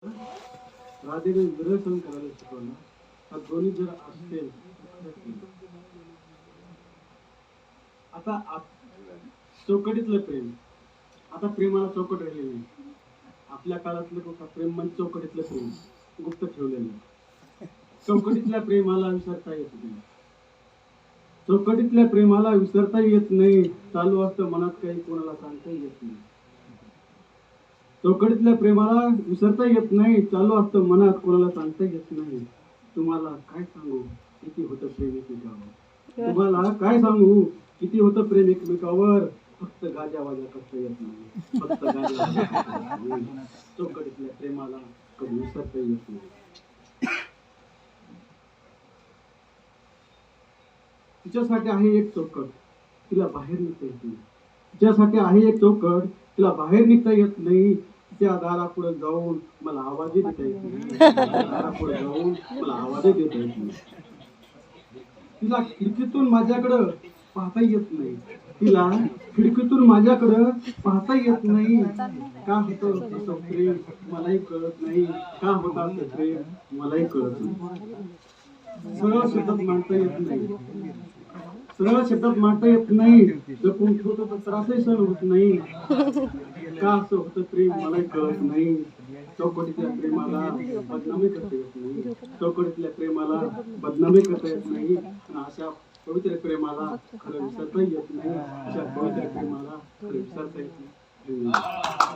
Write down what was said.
राधेने विरह सहन करायला शिकवलं. हा दोन्ही जर असेल आता चौकटीतलं प्रेम, आता प्रेमाला चौकट राहिलेली नाही. आपल्या काळातलं बघा प्रेम म्हणजे चौकटीतलं प्रेम गुप्त ठेवलेलं. चौकटीतल्या प्रेमाला विसरता येत नाही. चौकटीतल्या प्रेमाला विसरता येत नाही. चालू असतं मनात काही कोणाला सांगता येत नाही. चौकटीतल्या प्रेमाला विसरता येत नाही. चालू असतं मनात कोणाला सांगता येत नाही. तुम्हाला काय सांगू किती होतं प्रेम एकमेकावर. तुम्हाला काय सांगू किती होतं प्रेम एकमेकावर. फक्त गाजावाजा करता येत नाही. फक्त गाजावाजा करता येत नाही. चौकटीतल्या प्रेमाला कधी विसरता येत नाही. तिच्यासाठी आहे एक चौकट, तिला बाहेर निघता येत नाही. तिच्यासाठी आहे एक चौकट, तिला बाहेर निघता येत नाही. त्या दारापुढे जाऊन मला आवाज देता येत नाही. दारापुढे जाऊन मला आवाज देता येत नाही. तिला खिडकीतून माझ्याकडं पाहता येत नाही. तिला खिडकीतून माझ्याकडं पाहता येत नाही. का होतं असं प्रेम मलाही कळत नाही. का होतं असं प्रेम मलाही कळत नाही. सरळ शब्दात मांडता येत नाही. सरळ शब्दात मांडता येत नाही. जपून ठेवतो तर त्रासही सहन होत नाही. का असं होतं प्रेम मलाही कळत नाही. चौकटीतल्या प्रेमाला बदनामी करता येत नाही. चौकटीतल्या प्रेमाला बदनामी करता येत नाही. आणि अशा पवित्र प्रेमाला खरं विसरता येत नाही. अशा पवित्र प्रेमाला खरं विसरता येत नाही.